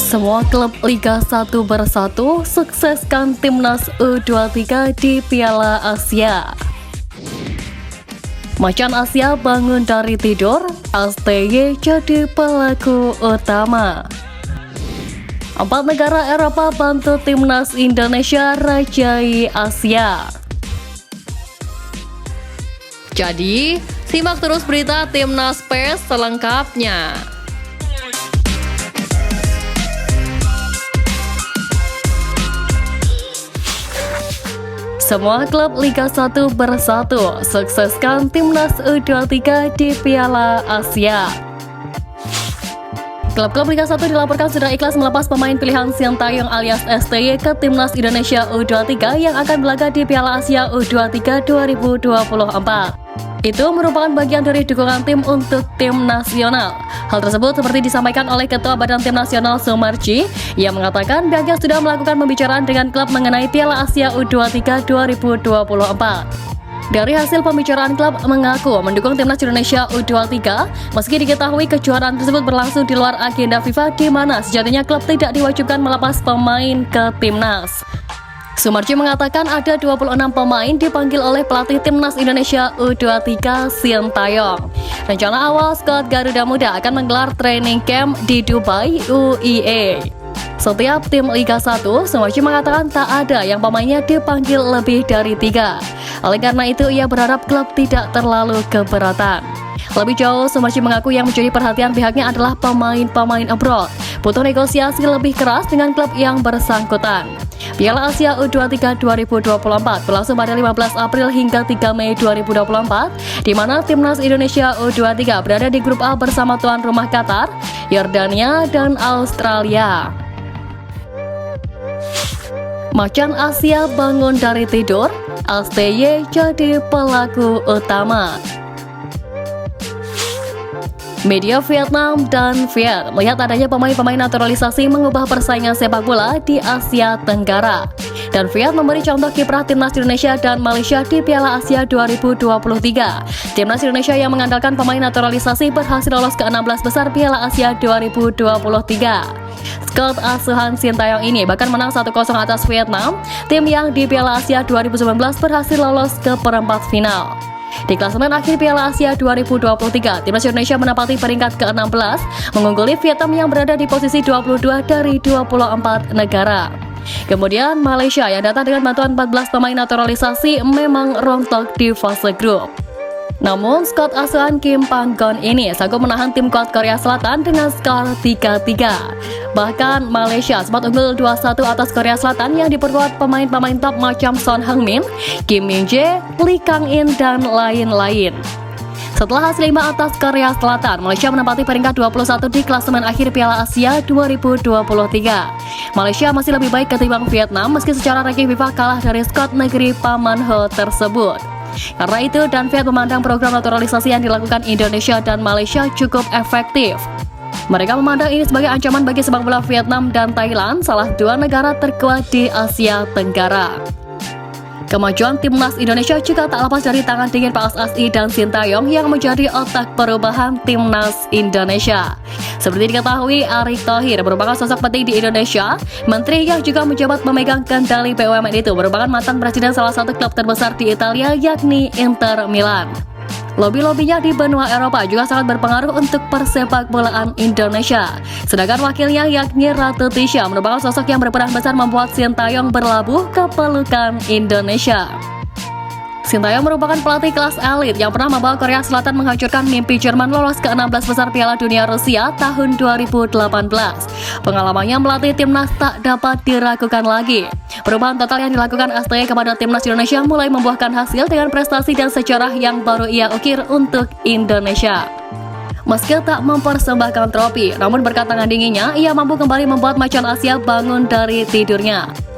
Semua klub Liga 1 bersatu sukseskan Timnas U23 di Piala Asia. Macan Asia bangun dari tidur, STY jadi pelaku utama. 4 negara Eropa bantu Timnas Indonesia rajai Asia. Jadi, simak terus berita Timnas PES selengkapnya. Semua klub Liga 1 bersatu sukseskan Timnas U23 di Piala Asia. Klub-klub Liga 1 dilaporkan sudah ikhlas melepas pemain pilihan Sintayong alias STY ke Timnas Indonesia U23 yang akan berlaga di Piala Asia U23 2024. Itu merupakan bagian dari dukungan tim untuk tim nasional. Hal tersebut seperti disampaikan oleh Ketua Badan Tim Nasional Sumarji yang mengatakan pihaknya sudah melakukan pembicaraan dengan klub mengenai Piala Asia U23 2024. Dari hasil pembicaraan, klub mengaku mendukung Timnas Indonesia U23 meski diketahui kejuaraan tersebut berlangsung di luar agenda FIFA di mana sejatinya klub tidak diwajibkan melepas pemain ke Timnas. Sumarji mengatakan ada 26 pemain dipanggil oleh pelatih Timnas Indonesia U23 Sintayong. Rencana awal skuad Garuda Muda akan menggelar training camp di Dubai UAE. Setiap tim Liga 1, Sumarji mengatakan tak ada yang pemainnya dipanggil lebih dari 3. Oleh karena itu, ia berharap klub tidak terlalu keberatan. Lebih jauh, Sumarji mengaku yang menjadi perhatian pihaknya adalah pemain-pemain abroad. Butuh negosiasi lebih keras dengan klub yang bersangkutan. Piala Asia U23 2024 berlangsung pada 15 April hingga 3 Mei 2024, di mana Timnas Indonesia U23 berada di grup A bersama tuan rumah Qatar, Yordania, dan Australia. Macan Asia bangun dari tidur, STY jadi pelaku utama. Media Vietnam dan Viet melihat adanya pemain-pemain naturalisasi mengubah persaingan sepak bola di Asia Tenggara. Dan Viet memberi contoh kiprah Timnas Indonesia dan Malaysia di Piala Asia 2023. Timnas Indonesia yang mengandalkan pemain naturalisasi berhasil lolos ke 16 besar Piala Asia 2023. Skuad asuhan Sintayong ini bahkan menang 1-0 atas Vietnam, tim yang di Piala Asia 2019 berhasil lolos ke perempat final. Di klasemen akhir Piala Asia 2023, Timnas Indonesia menempati peringkat ke-16, mengungguli Vietnam yang berada di posisi 22 dari 24 negara. Kemudian Malaysia yang datang dengan bantuan 14 pemain naturalisasi memang rontok di fase grup. Namun, skuad asuhan Kim Pang-gon ini sanggup menahan tim kuat Korea Selatan dengan skor 3-3. Bahkan Malaysia sempat unggul 2-1 atas Korea Selatan yang diperkuat pemain-pemain top macam Son Heung-min, Kim Min-jae, Lee Kang-in, dan lain-lain. Setelah hasil 5 atas Korea Selatan, Malaysia menempati peringkat 21 di klasemen akhir Piala Asia 2023. Malaysia masih lebih baik ketimbang Vietnam meski secara ranking FIFA kalah dari skuad negeri Paman Ho tersebut. Karena itu, dan Viet memandang program naturalisasi yang dilakukan Indonesia dan Malaysia cukup efektif. Mereka memandang ini sebagai ancaman bagi sepak bola Vietnam dan Thailand, salah dua negara terkuat di Asia Tenggara. Kemajuan Timnas Indonesia juga tak lepas dari tangan dingin PSSI dan Sintayong yang menjadi otak perubahan Timnas Indonesia. Seperti diketahui, Erick Thohir merupakan sosok penting di Indonesia. Menteri yang juga menjabat memegang kendali BUMN itu merupakan mantan presiden salah satu klub terbesar di Italia, yakni Inter Milan. Lobi-lobinya di benua Eropa juga sangat berpengaruh untuk persepak bolaan Indonesia. Sedangkan wakilnya yakni Ratu Tisha merupakan sosok yang berperan besar membuat Sintayong berlabuh ke pelukan Indonesia. Sintayong merupakan pelatih kelas elit yang pernah membawa Korea Selatan menghancurkan mimpi Jerman lolos ke 16 besar Piala Dunia Rusia tahun 2018. Pengalamannya melatih timnas tak dapat diragukan lagi. Perubahan total yang dilakukan STY kepada Timnas Indonesia mulai membuahkan hasil dengan prestasi dan sejarah yang baru ia ukir untuk Indonesia. Meski tak mempersembahkan trofi, namun berkat tangan dinginnya, ia mampu kembali membuat macan Asia bangun dari tidurnya.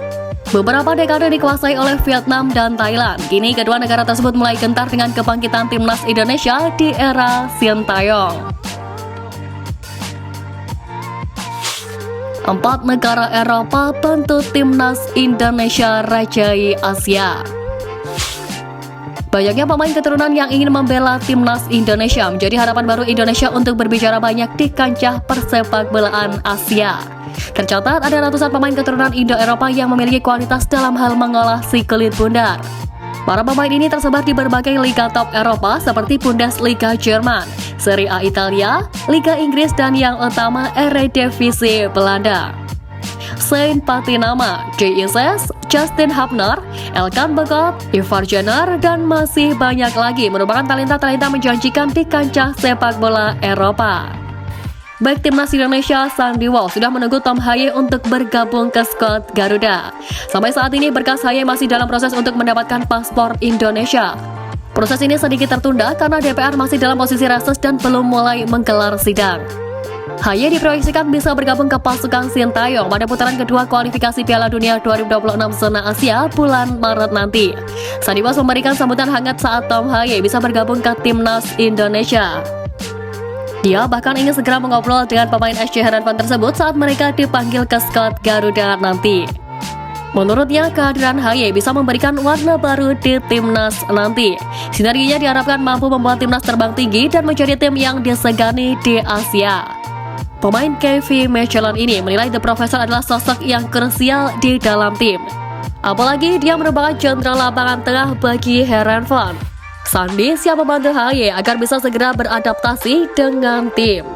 Beberapa dekade dikuasai oleh Vietnam dan Thailand, kini kedua negara tersebut mulai gentar dengan kebangkitan Timnas Indonesia di era Sintayong. 4 negara Eropa bantu Timnas Indonesia rajai Asia. Banyaknya pemain keturunan yang ingin membela timnas Indonesia menjadi harapan baru Indonesia untuk berbicara banyak di kancah persepakbolaan Asia. Tercatat ada ratusan pemain keturunan Indo-Eropa yang memiliki kualitas dalam hal mengolah si kulit bundar. Para pemain ini tersebar di berbagai liga top Eropa seperti Bundesliga Jerman, Serie A Italia, Liga Inggris, dan yang utama Eredivisie Belanda. Saint Patinama, JSS, Justin Hubner, Elkan Bagot, Ivar Jenner, dan masih banyak lagi merupakan talenta-talenta menjanjikan di kancah sepak bola Eropa. Baik timnas Indonesia, Sandy Walsh sudah menunggu Tom Haye untuk bergabung ke skuad Garuda. Sampai saat ini berkas Haye masih dalam proses untuk mendapatkan paspor Indonesia. Proses ini sedikit tertunda karena DPR masih dalam posisi reses dan belum mulai menggelar sidang. Haye diproyeksikan bisa bergabung ke pasukan Sintayong pada putaran kedua kualifikasi Piala Dunia 2026 zona Asia bulan Maret nanti. Sandy Walsh memberikan sambutan hangat saat Tom Haye bisa bergabung ke timnas Indonesia. Dia bahkan ingin segera mengobrol dengan pemain SC Heerenveen tersebut saat mereka dipanggil ke skuad Garuda nanti. Menurutnya, kehadiran Haye bisa memberikan warna baru di timnas nanti. Sinerginya diharapkan mampu membuat timnas terbang tinggi dan menjadi tim yang disegani di Asia. Pemain KV Mechelen ini menilai The Professor adalah sosok yang krusial di dalam tim. Apalagi dia merupakan jenderal lapangan tengah bagi Heerenveen. Sandy siap membantu Haye agar bisa segera beradaptasi dengan tim.